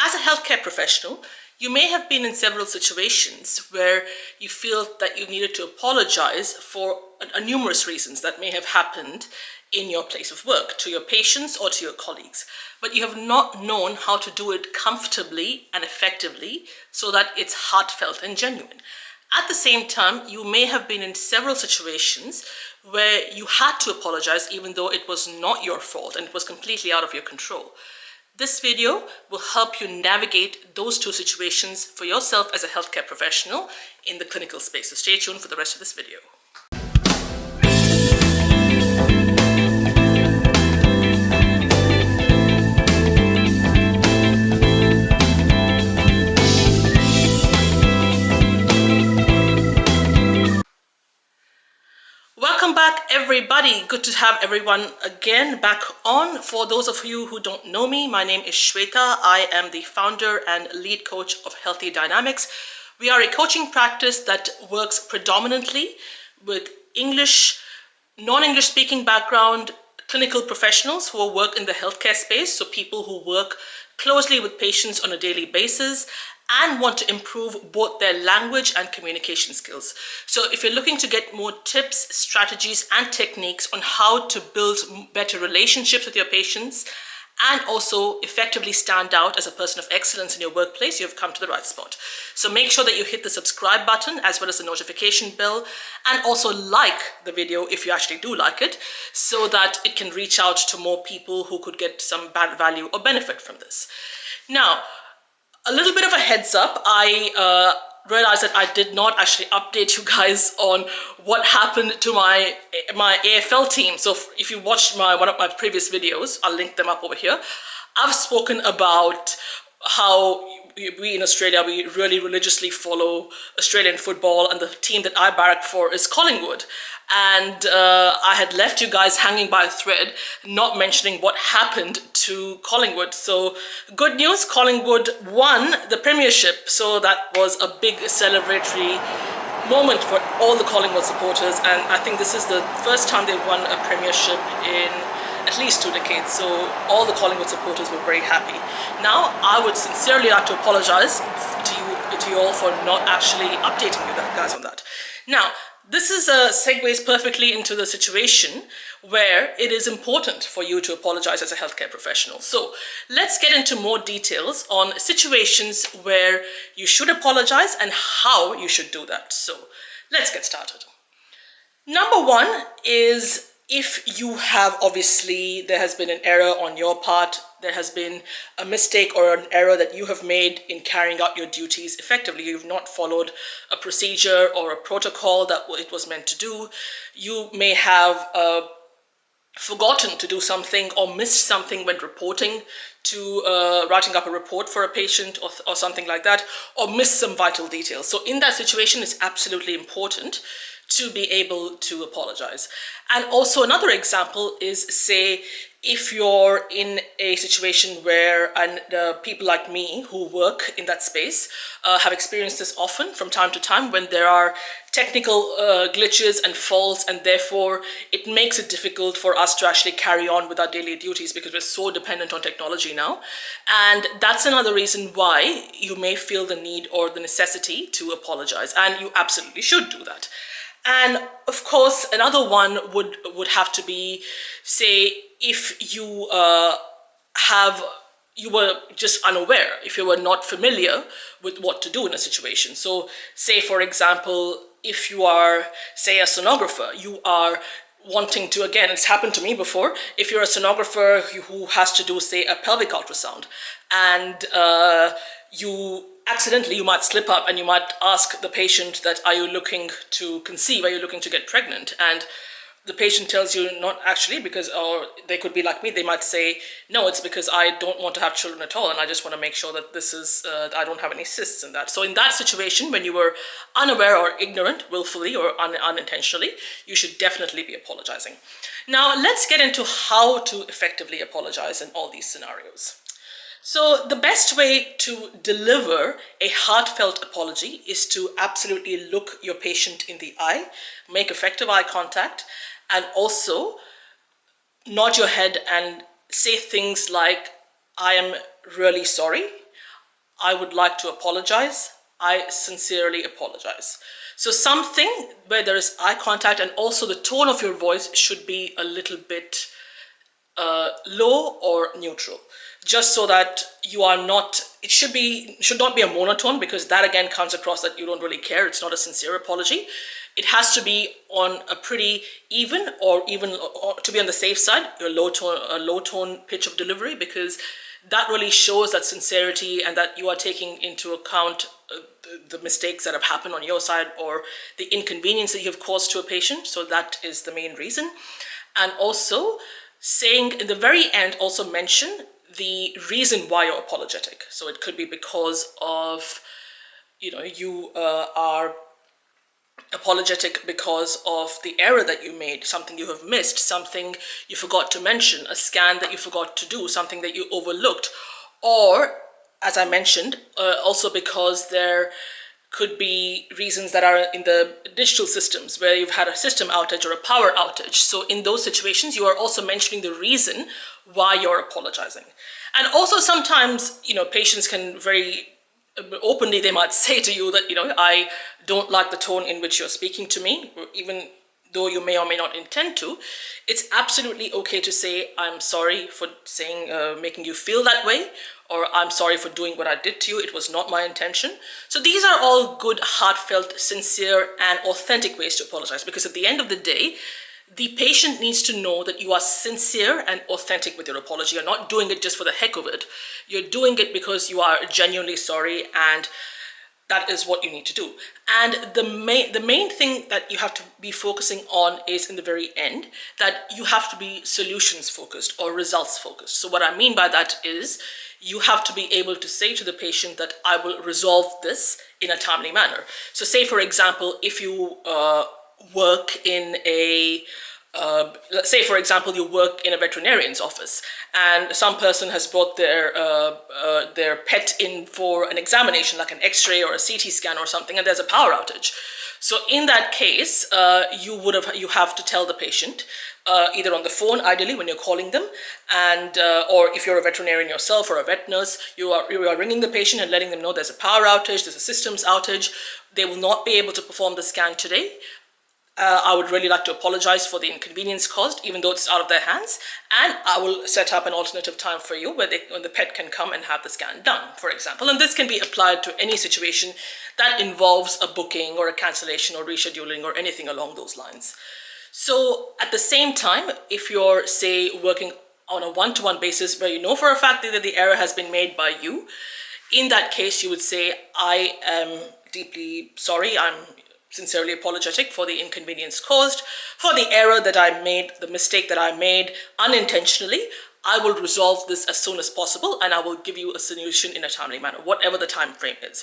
As a healthcare professional, you may have been in several situations where you feel that you needed to apologize for numerous reasons that may have happened in your place of work, to your patients or to your colleagues, but you have not known how to do it comfortably and effectively so that it's heartfelt and genuine. At the same time, you may have been in several situations where you had to apologize even though it was not your fault and it was completely out of your control. This video will help you navigate those two situations for yourself as a healthcare professional in the clinical space. So stay tuned for the rest of this video. Welcome back, everybody. Good to have everyone again back on. For those of you who don't know me, my name is Shweta. I am the founder and lead coach of Healthy Dynamics. We are a coaching practice that works predominantly with English, non-English speaking background clinical professionals who work in the healthcare space, so people who work closely with patients on a daily basis and want to improve both their language and communication skills. So if you're looking to get more tips, strategies, and techniques on how to build better relationships with your patients and also effectively stand out as a person of excellence in your workplace, you've come to the right spot. So make sure that you hit the subscribe button as well as the notification bell, and also like the video if you actually do like it, so that it can reach out to more people who could get some value or benefit from this. Now, a little bit of a heads up, I realized that I did not actually update you guys on what happened to my AFL team. So if you watched one of my previous videos, I'll link them up over here. I've spoken about how we in Australia, we really religiously follow Australian football, and the team that I barrack for is Collingwood. And I had left you guys hanging by a thread, not mentioning what happened to Collingwood. So good news, Collingwood won the premiership. So that was a big celebratory moment for all the Collingwood supporters. And I think this is the first time they've won a premiership in at least 2 decades. So all the Collingwood supporters were very happy. Now, I would sincerely like to apologize to you all for not actually updating you guys on that. Now, this segues perfectly into the situation where it is important for you to apologize as a healthcare professional. So let's get into more details on situations where you should apologize and how you should do that. So let's get started. Number one is, if you have, obviously, there has been an error on your part, there has been a mistake or an error that you have made in carrying out your duties effectively. You've not followed a procedure or a protocol that it was meant to do. You may have forgotten to do something or missed something when reporting to writing up a report for a patient or something like that, or missed some vital details. So in that situation, it's absolutely important to be able to apologize. And also another example is, say, if you're in a situation where people like me who work in that space have experienced this often from time to time, when there are technical glitches and faults, and therefore it makes it difficult for us to actually carry on with our daily duties because we're so dependent on technology now. And that's another reason why you may feel the need or the necessity to apologize, and you absolutely should do that. And of course, another one would have to be, say, if you were just unaware, if you were not familiar with what to do in a situation. So say, for example, if you are, say, a sonographer, you are wanting to, again, it's happened to me before, if you're a sonographer who has to do, say, a pelvic ultrasound, and you might slip up and you might ask the patient that, are you looking to conceive? Are you looking to get pregnant? And the patient tells you not actually, because, or they could be like me, they might say, no, it's because I don't want to have children at all, and I just want to make sure that this is, I don't have any cysts in that. So in that situation, when you were unaware or ignorant, willfully or unintentionally, you should definitely be apologizing. Now, let's get into how to effectively apologize in all these scenarios. So the best way to deliver a heartfelt apology is to absolutely look your patient in the eye, make effective eye contact, and also nod your head and say things like, I am really sorry. I would like to apologize. I sincerely apologize. So something where there is eye contact, and also the tone of your voice should be a little bit low or neutral, just so that you are not, it should not be a monotone, because that again comes across that you don't really care. It's not a sincere apology. It has to be on a pretty even, or even, or to be on the safe side, a low tone pitch of delivery, because that really shows that sincerity and that you are taking into account the mistakes that have happened on your side, or the inconvenience that you have caused to a patient. So that is the main reason. And also saying in the very end, also mention the reason why you're apologetic. So it could be because of, you are apologetic because of the error that you made, something you have missed, something you forgot to mention, a scan that you forgot to do, something that you overlooked, or, as I mentioned, also because there could be reasons that are in the digital systems where you've had a system outage or a power outage. So in those situations, you are also mentioning the reason why you're apologizing. And also sometimes, patients can very openly, they might say to you that, I don't like the tone in which you're speaking to me, even though you may or may not intend to. It's absolutely okay to say, I'm sorry for making you feel that way, or I'm sorry for doing what I did to you. It was not my intention. So these are all good, heartfelt, sincere, and authentic ways to apologize, because at the end of the day, the patient needs to know that you are sincere and authentic with your apology. You're not doing it just for the heck of it. You're doing it because you are genuinely sorry, and that is what you need to do. And the main thing that you have to be focusing on is in the very end, that you have to be solutions focused or results focused. So what I mean by that is you have to be able to say to the patient that I will resolve this in a timely manner. So say, for example, if you work in a let's say, for example, you work in a veterinarian's office, and some person has brought their pet in for an examination, like an X-ray or a CT scan or something, and there's a power outage. So in that case, you have to tell the patient, either on the phone, ideally when you're calling them, and or if you're a veterinarian yourself or a vet nurse, you are ringing the patient and letting them know there's a power outage, there's a systems outage, they will not be able to perform the scan today. I would really like to apologize for the inconvenience caused, even though it's out of their hands, and I will set up an alternative time for you when the pet can come and have the scan done, for example. And this can be applied to any situation that involves a booking or a cancellation or rescheduling or anything along those lines. So at the same time, if you're, say, working on a one-to-one basis where you know for a fact that the error has been made by you, in that case, you would say, I am deeply sorry, I'm sincerely apologetic for the inconvenience caused, for the error that I made, the mistake that I made unintentionally. I will resolve this as soon as possible, and I will give you a solution in a timely manner, whatever the time frame is.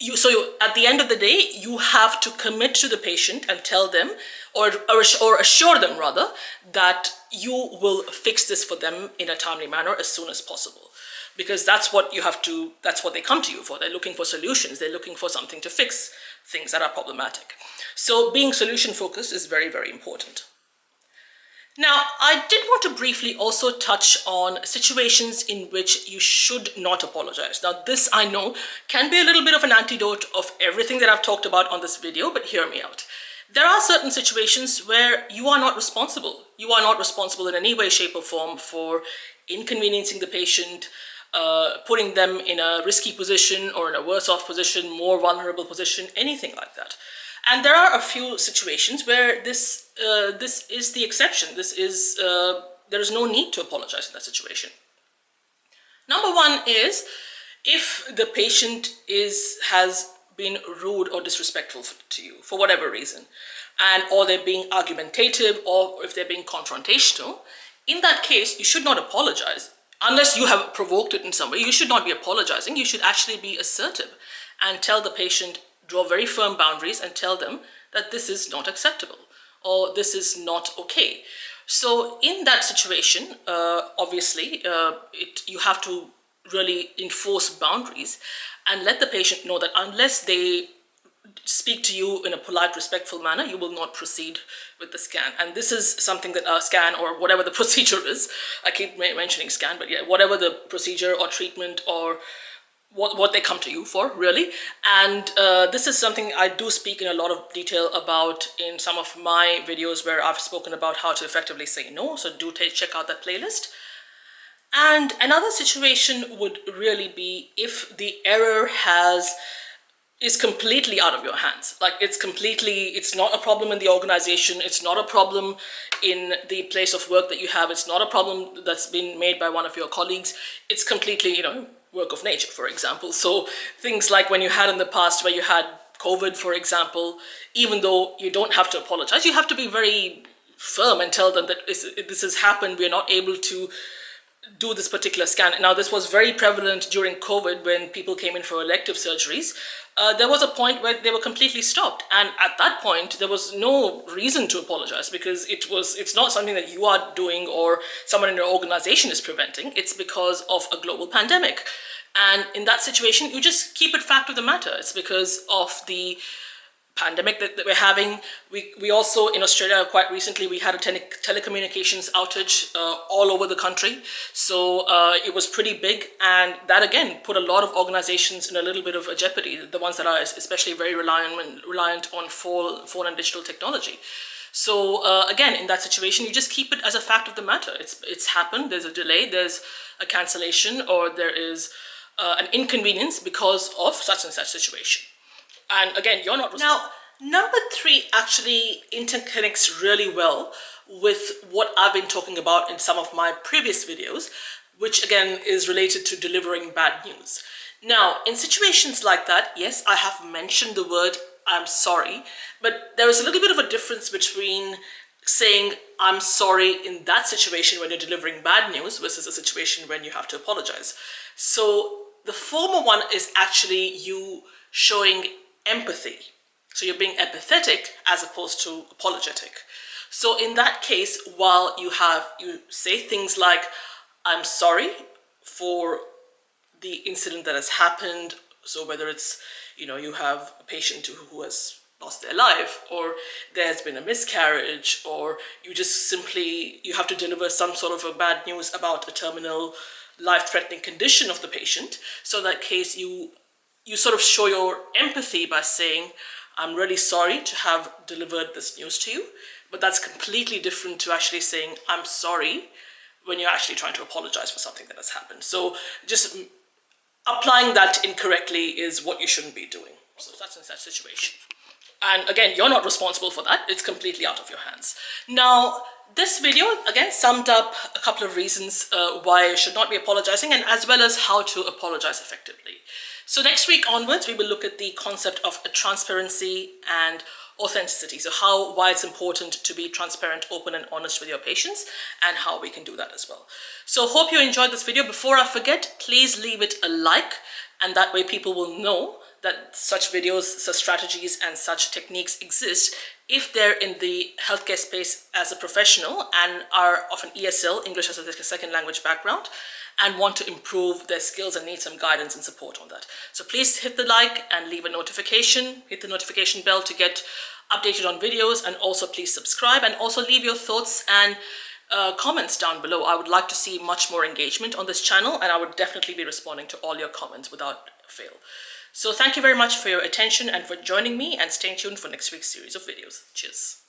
At the end of the day, you have to commit to the patient and tell them, or assure them rather, that you will fix this for them in a timely manner as soon as possible. Because that's what they come to you for. They're looking for solutions. They're looking for something to fix things that are problematic. So being solution focused is very, very important. Now, I did want to briefly also touch on situations in which you should not apologize. Now, this I know can be a little bit of an antidote of everything that I've talked about on this video, but hear me out. There are certain situations where you are not responsible. You are not responsible in any way, shape, or form for inconveniencing the patient, putting them in a risky position or in a worse off position, more vulnerable position, anything like that. And there are a few situations where this is the exception. There is no need to apologize in that situation. Number one is if the patient has been rude or disrespectful to you for whatever reason, or they're being argumentative, or if they're being confrontational. In that case, you should not apologize. Unless you have provoked it in some way, you should not be apologizing. You should actually be assertive and tell the patient, draw very firm boundaries and tell them that this is not acceptable or this is not okay. So in that situation, obviously, you have to really enforce boundaries and let the patient know that unless they speak to you in a polite, respectful manner, you will not proceed with the scan. And this is something that a scan, or whatever the procedure is, I keep mentioning scan, but yeah, whatever the procedure or treatment or what they come to you for, really. And this is something I do speak in a lot of detail about in some of my videos where I've spoken about how to effectively say no. So do check out that playlist. And another situation would really be if the error is completely out of your hands. Like it's not a problem in the organization. It's not a problem in the place of work that you have. It's not a problem that's been made by one of your colleagues. It's completely, work of nature, for example. So things like when you had in the past where you had COVID, for example, even though you don't have to apologize, you have to be very firm and tell them that this has happened. We're not able to do this particular scan. Now, this was very prevalent during COVID when people came in for elective surgeries. There was a point where they were completely stopped. And at that point, there was no reason to apologize because it's not something that you are doing or someone in your organization is preventing. It's because of a global pandemic. And in that situation, you just keep it fact of the matter. It's because of the pandemic that we're having. We also, in Australia, quite recently, we had a telecommunications outage all over the country. So it was pretty big. And that, again, put a lot of organizations in a little bit of a jeopardy, the ones that are especially very reliant on phone and digital technology. So again, in that situation, you just keep it as a fact of the matter. It's happened. There's a delay. There's a cancellation, or there is an inconvenience because of such and such situation. And again, you're not responsible. Now, number 3 actually interconnects really well with what I've been talking about in some of my previous videos, which again is related to delivering bad news. Now, in situations like that, yes, I have mentioned the word I'm sorry, but there is a little bit of a difference between saying I'm sorry in that situation when you're delivering bad news versus a situation when you have to apologize. So the former one is actually you showing empathy. So you're being empathetic as opposed to apologetic. So in that case, while you say things like, I'm sorry for the incident that has happened. So whether it's, you have a patient who has lost their life, or there's been a miscarriage, or you have to deliver some sort of a bad news about a terminal life-threatening condition of the patient. So in that case, you sort of show your empathy by saying, I'm really sorry to have delivered this news to you, but that's completely different to actually saying, I'm sorry, when you're actually trying to apologize for something that has happened. So just applying that incorrectly is what you shouldn't be doing. So that's in that situation. And again, you're not responsible for that. It's completely out of your hands. Now, this video, again, summed up a couple of reasons why I should not be apologizing, and as well as how to apologize effectively. So next week onwards, we will look at the concept of transparency and authenticity. So why it's important to be transparent, open, and honest with your patients, and how we can do that as well. So hope you enjoyed this video. Before I forget, please leave it a like, and that way people will know that such videos, such strategies, and such techniques exist if they're in the healthcare space as a professional and are of an ESL, English as a second language background, and want to improve their skills and need some guidance and support on that. So please hit the like and leave a notification, hit the notification bell to get updated on videos, and also please subscribe, and also leave your thoughts and comments down below. I would like to see much more engagement on this channel, and I would definitely be responding to all your comments without fail. So thank you very much for your attention and for joining me, and stay tuned for next week's series of videos. Cheers.